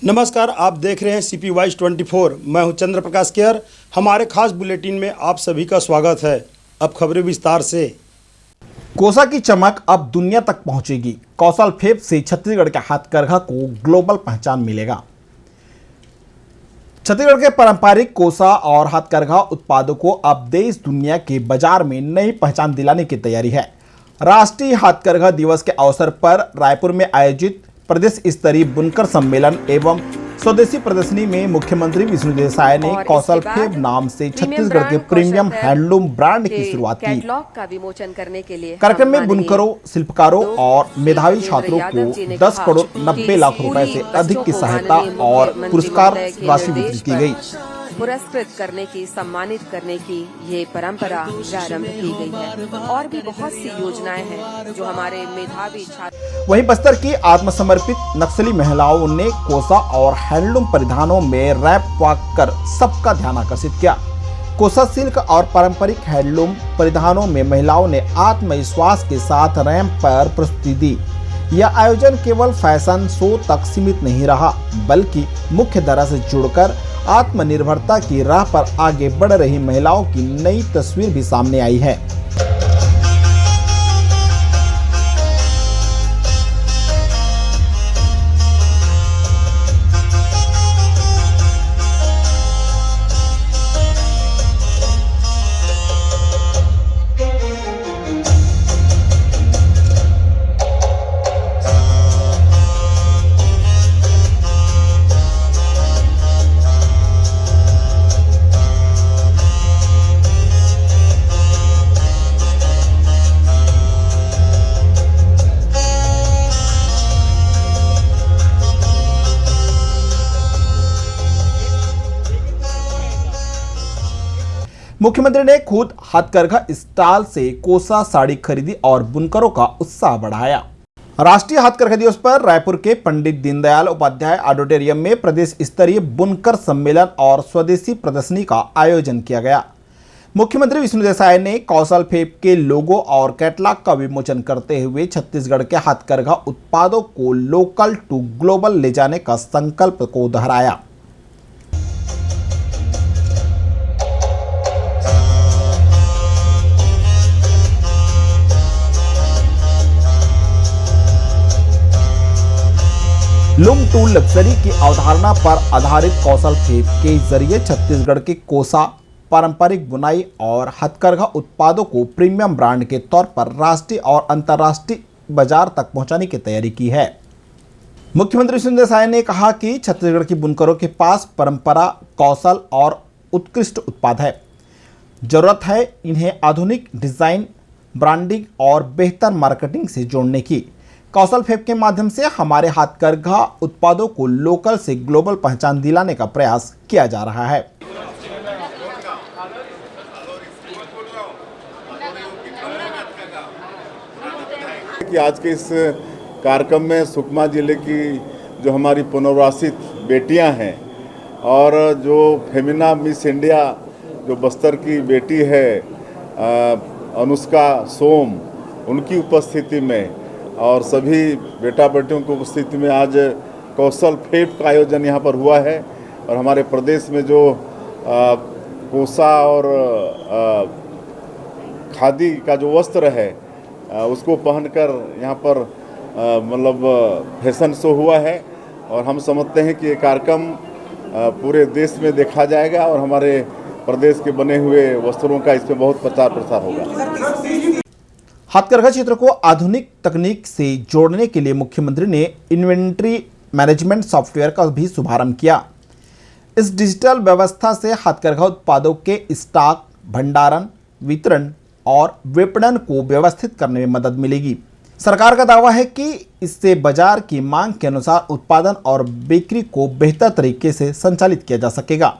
नमस्कार, आप देख रहे हैं सीपी वाइज 24। मैं हूं चंद्र प्रकाश केयर। हमारे खास बुलेटिन में आप सभी का स्वागत है। अब खबरें विस्तार से। कोसा की चमक अब दुनिया तक पहुंचेगी। कौशल फेब से छत्तीसगढ़ के हाथकरघा को ग्लोबल पहचान मिलेगा। छत्तीसगढ़ के पारंपरिक कोसा और हाथकरघा उत्पादों को अब देश दुनिया के बाजार में नई पहचान दिलाने की तैयारी है। राष्ट्रीय हाथकरघा दिवस के अवसर पर रायपुर में आयोजित प्रदेश स्तरीय बुनकर सम्मेलन एवं स्वदेशी प्रदर्शनी में मुख्यमंत्री विष्णुदेव साय ने कौशल फेब नाम से छत्तीसगढ़ के प्रीमियम हैंडलूम ब्रांड की शुरुआत की। का विमोचन करने के लिए कार्यक्रम में बुनकरों, शिल्पकारों और मेधावी छात्रों को 10 करोड़ 90 लाख रुपए से अधिक की सहायता और पुरस्कार राशि वितरित की गई। पुरस्कृत करने की, सम्मानित करने की ये परंपरा प्रारंभ की गई है और भी बहुत सी योजनाएं हैं जो हमारे मेधावी छात्र। वहीं बस्तर की आत्मसमर्पित नक्सली महिलाओं ने कोसा और हैंडलूम परिधानों में रैप वॉक कर सबका ध्यान आकर्षित किया। कोसा सिल्क और पारंपरिक हैंडलूम परिधानों में महिलाओं ने आत्मविश्वास के साथ रैंप पर प्रस्तुति दी। यह आयोजन केवल फैशन शो तक सीमित नहीं रहा, बल्कि मुख्य धारा से जुड़कर आत्मनिर्भरता की राह पर आगे बढ़ रही महिलाओं की नई तस्वीर भी सामने आई है। मुख्यमंत्री ने खुद हाथकरघा स्टॉल से कोसा साड़ी खरीदी और बुनकरों का उत्साह बढ़ाया। राष्ट्रीय हाथकरघा दिवस पर रायपुर के पंडित दीनदयाल उपाध्याय ऑडिटोरियम में प्रदेश स्तरीय बुनकर सम्मेलन और स्वदेशी प्रदर्शनी का आयोजन किया गया। मुख्यमंत्री विष्णुदेव साय ने कौशल फेब के लोगो और कैटलॉग का विमोचन करते हुए छत्तीसगढ़ के हाथकरघा उत्पादों को लोकल टू ग्लोबल ले जाने का संकल्प को दोहराया। लूम टू लग्जरी की अवधारणा पर आधारित कौशल फेब के जरिए छत्तीसगढ़ के कोसा पारंपरिक बुनाई और हथकरघा उत्पादों को प्रीमियम ब्रांड के तौर पर राष्ट्रीय और अंतर्राष्ट्रीय बाजार तक पहुंचाने की तैयारी की है। मुख्यमंत्री विष्णुदेव साय ने कहा कि छत्तीसगढ़ के बुनकरों के पास परंपरा, कौशल और उत्कृष्ट उत्पाद है। जरूरत है इन्हें आधुनिक डिजाइन, ब्रांडिंग और बेहतर मार्केटिंग से जोड़ने की। कौशल फेब के माध्यम से हमारे हाथकरघा उत्पादों को लोकल से ग्लोबल पहचान दिलाने का प्रयास किया जा रहा है। कि आज के इस कार्यक्रम में सुकमा जिले की जो हमारी पुनर्वासित बेटियां हैं और जो फेमिना मिस इंडिया जो बस्तर की बेटी है अनुष्का सोम, उनकी उपस्थिति में और सभी बेटा बेटियों की उपस्थिति में आज कौशल फेब का आयोजन यहाँ पर हुआ है। और हमारे प्रदेश में जो कोसा और खादी का जो वस्त्र है उसको पहनकर यहाँ पर मतलब फैशन शो हुआ है और हम समझते हैं कि ये कार्यक्रम पूरे देश में देखा जाएगा और हमारे प्रदेश के बने हुए वस्त्रों का इस पर बहुत प्रचार प्रसार होगा। हाथकरघा क्षेत्र को आधुनिक तकनीक से जोड़ने के लिए मुख्यमंत्री ने इन्वेंट्री मैनेजमेंट सॉफ्टवेयर का भी शुभारंभ किया। इस डिजिटल व्यवस्था से हाथकरघा उत्पादों के स्टॉक, भंडारण, वितरण और विपणन को व्यवस्थित करने में मदद मिलेगी। सरकार का दावा है कि इससे बाजार की मांग के अनुसार उत्पादन और बिक्री को बेहतर तरीके से संचालित किया जा सकेगा।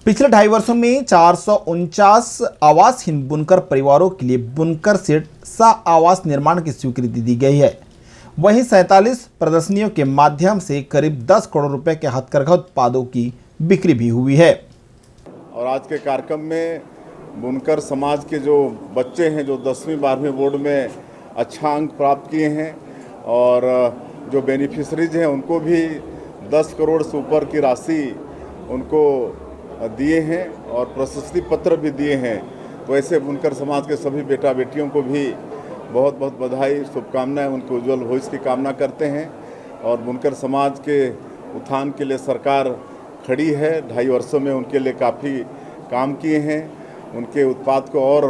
पिछले 2.5 वर्षों में 449 आवासहीन बुनकर परिवारों के लिए बुनकर सेट सह आवास निर्माण की स्वीकृति दी गई है। वहीं 47 प्रदर्शनियों के माध्यम से करीब 10 करोड़ रुपए के हाथकरघा उत्पादों की बिक्री भी हुई है। और आज के कार्यक्रम में बुनकर समाज के जो बच्चे हैं जो 10वीं 12वीं बोर्ड में अच्छा अंक प्राप्त किए हैं और जो बेनिफिशरीज हैं उनको भी 10 करोड़ से ऊपर की राशि उनको दिए हैं और प्रशस्ति पत्र भी दिए हैं। तो ऐसे बुनकर समाज के सभी बेटा बेटियों को भी बहुत बहुत बधाई, शुभकामनाएं, उनके उज्जवल भविष्य की कामना करते हैं। और बुनकर समाज के उत्थान के लिए सरकार खड़ी है। 2.5 वर्षों में उनके लिए काफ़ी काम किए हैं। उनके उत्पाद को और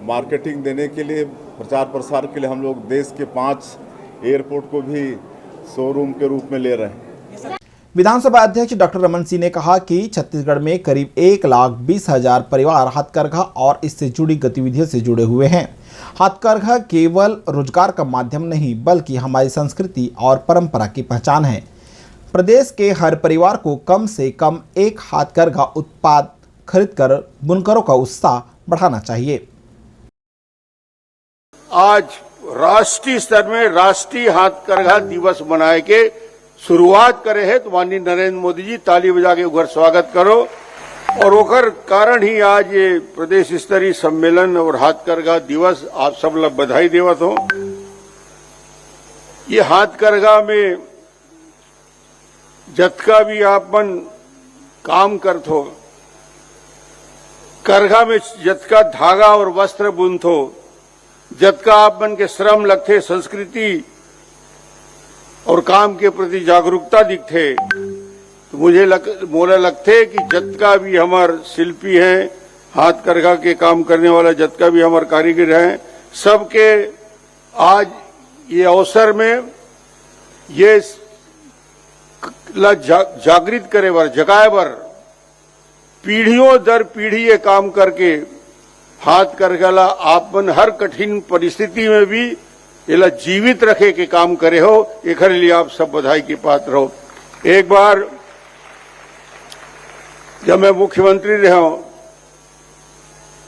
मार्केटिंग देने के लिए, प्रचार प्रसार के लिए हम लोग देश के 5 एयरपोर्ट को भी शोरूम के रूप में ले रहे हैं। विधानसभा अध्यक्ष डॉक्टर रमन सिंह ने कहा कि छत्तीसगढ़ में करीब 1,20,000 परिवार हाथकरघा और इससे जुड़ी गतिविधियों से जुड़े हुए हैं। हाथकरघा केवल रोजगार का माध्यम नहीं बल्कि हमारी संस्कृति और परंपरा की पहचान है। प्रदेश के हर परिवार को कम से कम एक हाथकरघा उत्पाद खरीदकर बुनकरों का उत्साह बढ़ाना चाहिए। आज राष्ट्रीय स्तर में राष्ट्रीय हाथकरघा दिवस मनाए के शुरुआत करे है, तो माननीय नरेंद्र मोदी जी ताली बजा के उधर स्वागत करो। और ओकर कारण ही आज ये प्रदेश स्तरीय सम्मेलन और हाथकरघा दिवस आप सब लोग बधाई देवत हो। ये हाथकरघा में जतका भी आप मन काम करत हो, करघा में जतका धागा और वस्त्र बुनत हो, जतका आप मन के श्रम लगते, संस्कृति और काम के प्रति जागरूकता दिखते, तो मुझे मोला लगते कि जतका भी हमार शिल्पी हैं, हाथकरघा के काम करने वाला जतका भी हमार कारीगर हैं, सबके आज ये अवसर में ये जागृत करे बर, जगाए बर, पीढ़ियों दर पीढ़ी ये काम करके हाथकरघा ला आप मन हर कठिन परिस्थिति में भी इला जीवित रखे के काम करे हो। एक लिए आप सब बधाई की पात्र हो। एक बार जब मैं मुख्यमंत्री रहा हूं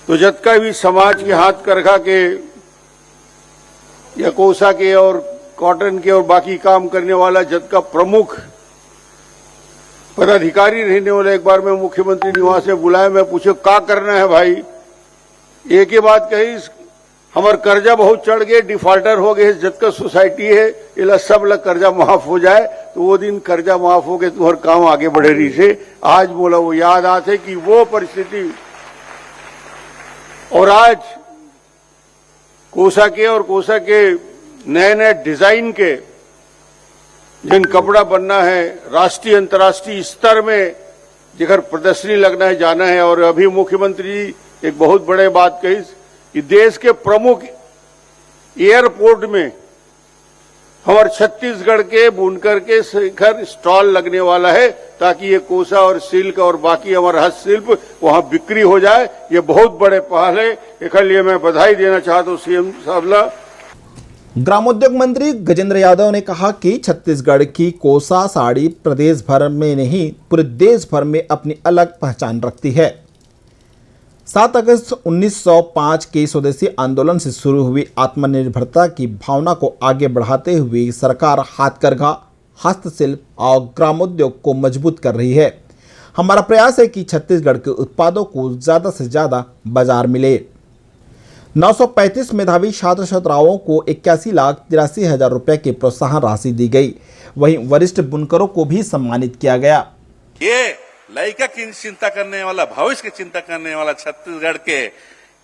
तो जतका भी समाज के हाथकरघा के या कोसा के और कॉटन के और बाकी काम करने वाला जतका प्रमुख पदाधिकारी रहने वाला, एक बार मैं मुख्यमंत्री निवास में बुलाया, मैं पूछे क्या करना है भाई। एक ही बात कही, हमार कर्जा बहुत चढ़ गए, डिफॉल्टर हो गए, जतका सोसाइटी है इला सब लग कर्जा माफ हो जाए। तो वो दिन कर्जा माफ हो गए तो हर काम आगे बढ़े रही से। आज बोला वो याद आते कि वो परिस्थिति, और आज कोसा के नए नए डिजाइन के जिन कपड़ा बनना है, राष्ट्रीय अंतर्राष्ट्रीय स्तर में जिधर प्रदर्शनी लगना है, जाना है। और अभी मुख्यमंत्री जी एक बहुत बड़े बात कही कि देश के प्रमुख एयरपोर्ट में हमारे छत्तीसगढ़ के बुनकर के शिखर स्टॉल लगने वाला है, ताकि ये कोसा और सिल्क और बाकी हमारा हस्तशिल्प वहां बिक्री हो जाए। ये बहुत बड़े पहल है, एक लिए मैं बधाई देना चाहता हूँ सीएम साहब। ग्रामोद्योग मंत्री गजेंद्र यादव ने कहा कि छत्तीसगढ़ की कोसा साड़ी प्रदेश भर में नहीं पूरे देश भर में अपनी अलग पहचान रखती है। 7 अगस्त 1905 के स्वदेशी आंदोलन से शुरू हुई आत्मनिर्भरता की भावना को आगे बढ़ाते हुए सरकार हाथकरघा, हस्तशिल्प और ग्रामोद्योग को मजबूत कर रही है। हमारा प्रयास है कि छत्तीसगढ़ के उत्पादों को ज़्यादा से ज़्यादा बाजार मिले। 935 मेधावी छात्र छात्राओं को 81,83,000 रुपए की प्रोत्साहन राशि दी गई। वहीं वरिष्ठ बुनकरों को भी सम्मानित किया गया। ये लड़का की चिंता करने वाला, भविष्य की चिंता करने वाला, छत्तीसगढ़ के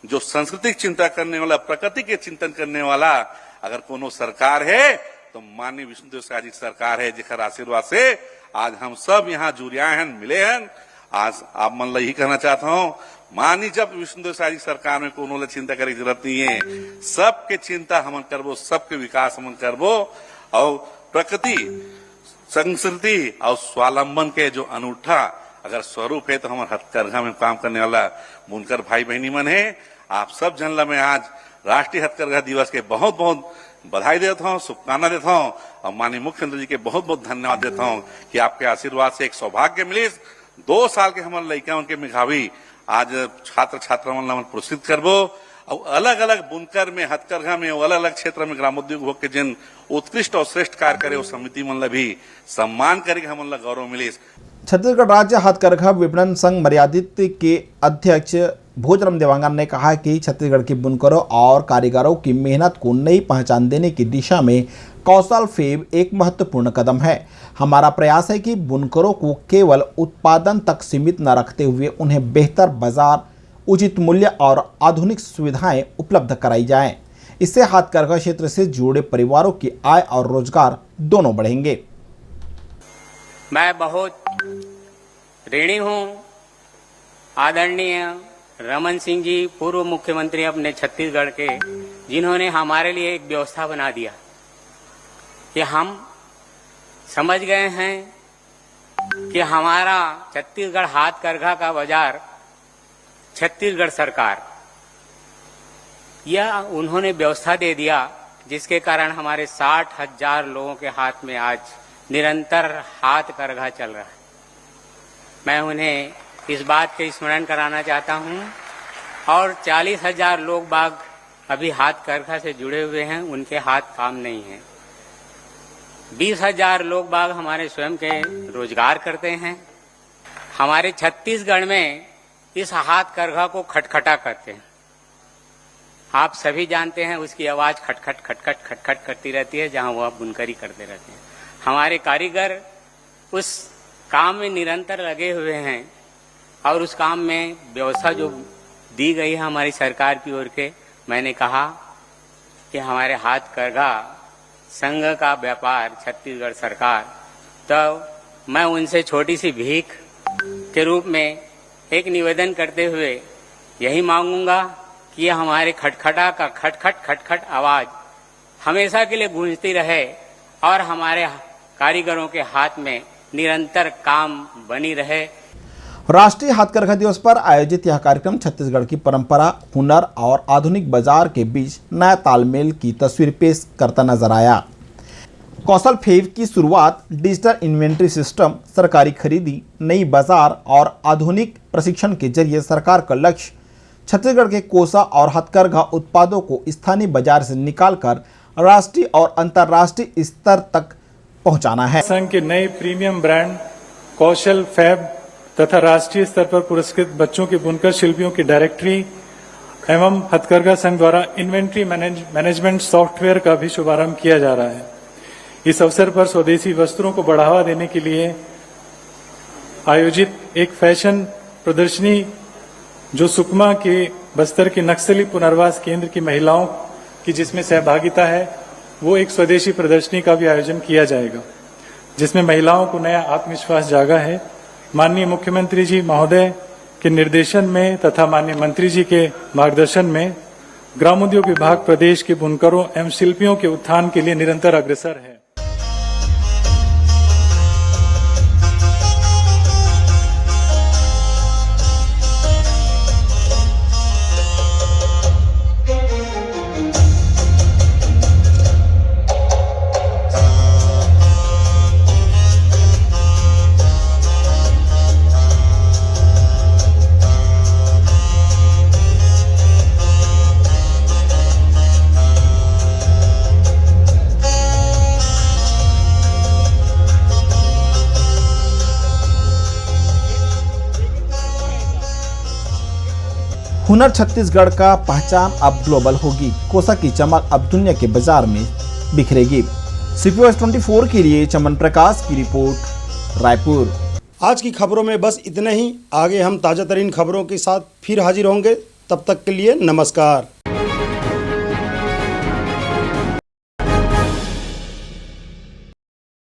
जो सांस्कृतिक चिंता करने वाला, प्रकृति के चिंतन करने वाला अगर कोनो सरकार है तो माननीय विष्णुदेव साय जी सरकार है, जिसका आशीर्वाद से आज हम सब यहाँ जुड़िया हैं, मिले हैं। आज आप मन यही कहना चाहता हूँ, मानी जब विष्णुदेव साय जी सरकार में कोनो चिंता करे की जरूरत नहीं है, सबके चिंता हमन करबो, सबके विकास हमन करबो। और प्रकृति, संस्कृति और स्वावलंबन के जो अनूठा अगर स्वरूप है तो हमारे हथकरघा में काम करने वाला बुनकर भाई बहनी मन है। आप सब जनला में आज राष्ट्रीय हथकरघा दिवस के बहुत बहुत बधाई देता हूँ, शुभकामना देता हूँ और माननीय मुख्यमंत्री जी के बहुत बहुत धन्यवाद देता हूँ कि आपके आशीर्वाद से एक सौभाग्य मिली। 2 साल के हमारे लड़का उनके मेधावी आज छात्र छात्रा मन प्रोत्साहित करबो और अलग अलग बुनकर में, हथकरघा में, अलग अलग क्षेत्र में ग्रामोद्योग हो के जिन उत्कृष्ट और श्रेष्ठ कार्य करे, वो समिति मन भी सम्मान करके हमन गौरव मिली। छत्तीसगढ़ राज्य हाथकरघा विपणन संघ मर्यादित के अध्यक्ष भोजराम देवांगन ने कहा कि छत्तीसगढ़ के बुनकरों और कारीगरों की मेहनत को नई पहचान देने की दिशा में कौशल फेब एक महत्वपूर्ण कदम है। हमारा प्रयास है कि बुनकरों को केवल उत्पादन तक सीमित न रखते हुए उन्हें बेहतर बाजार, उचित मूल्य और आधुनिक सुविधाएं उपलब्ध कराई जाएं। इससे हाथकरघा क्षेत्र से जुड़े परिवारों की आय और रोजगार दोनों बढ़ेंगे। मैं बहुत ऋणी हूं आदरणीय रमन सिंह जी, पूर्व मुख्यमंत्री अपने छत्तीसगढ़ के, जिन्होंने हमारे लिए एक व्यवस्था बना दिया कि हम समझ गए हैं कि हमारा छत्तीसगढ़ हाथकरघा का बाजार छत्तीसगढ़ सरकार, यह उन्होंने व्यवस्था दे दिया, जिसके कारण हमारे 60,000 लोगों के हाथ में आज निरंतर हाथकरघा चल रहा है। मैं उन्हें इस बात के स्मरण कराना चाहता हूं और 40,000 लोग बाग अभी हाथकरघा से जुड़े हुए हैं, उनके हाथ काम नहीं है। 20,000 लोग बाग हमारे स्वयं के रोजगार करते हैं। हमारे छत्तीसगढ़ में इस हाथकरघा को खटखटा करते हैं। आप सभी जानते हैं उसकी आवाज खटखट खटखट खटखट करती रहती है जहां वह बुनकरी करते रहते हैं। हमारे कारीगर उस काम में निरंतर लगे हुए हैं और उस काम में व्यवस्था जो दी गई है हमारी सरकार की ओर के, मैंने कहा कि हमारे हाथकरघा संघ का व्यापार छत्तीसगढ़ सरकार, तो मैं उनसे छोटी सी भीख के रूप में एक निवेदन करते हुए यही मांगूंगा कि यह हमारे खटखटा का खटखट खटखट आवाज हमेशा के लिए गूंजती रहे और हमारे कारीगरों के हाथ में निरंतर काम बनी रहे। राष्ट्रीय हाथकरघा दिवस पर आयोजित यह कार्यक्रम छत्तीसगढ़ की परंपरा, हुनर और आधुनिक बाजार के बीच नया तालमेल की तस्वीर पेश करता नजर आया। कौशल फेब की शुरुआत डिजिटल इन्वेंट्री सिस्टम, सरकारी खरीदी, नई बाजार और आधुनिक प्रशिक्षण के जरिए सरकार का लक्ष्य छत्तीसगढ़ के कोसा और हथकरघा उत्पादों को स्थानीय बाजार से निकालकर राष्ट्रीय और अंतर्राष्ट्रीय स्तर तक पहुंचाना है। संघ के नए प्रीमियम ब्रांड कौशल फैब तथा राष्ट्रीय स्तर पर पुरस्कृत बच्चों के बुनकर शिल्पियों की डायरेक्टरी एवं हथकरघा संघ द्वारा इन्वेंट्री मैनेजमेंट सॉफ्टवेयर का भी शुभारंभ किया जा रहा है। इस अवसर पर स्वदेशी वस्त्रों को बढ़ावा देने के लिए आयोजित एक फैशन प्रदर्शनी, जो सुकमा के बस्तर के नक्सली पुनर्वास केंद्र की महिलाओं की जिसमें सहभागिता है, वो एक स्वदेशी प्रदर्शनी का भी आयोजन किया जाएगा, जिसमें महिलाओं को नया आत्मविश्वास जागा है। माननीय मुख्यमंत्री जी महोदय के निर्देशन में तथा माननीय मंत्री जी के मार्गदर्शन में ग्रामोद्योग विभाग प्रदेश के बुनकरों एवं शिल्पियों के उत्थान के लिए निरंतर अग्रसर है। हुनर छत्तीसगढ़ का पहचान अब ग्लोबल होगी। कोसा की चमक अब दुनिया के बाजार में बिखरेगी। CP Voice 24 के लिए चमन प्रकाश की रिपोर्ट, रायपुर। आज की खबरों में बस इतना ही। आगे हम ताज़ा तरीन खबरों के साथ फिर हाजिर होंगे। तब तक के लिए नमस्कार।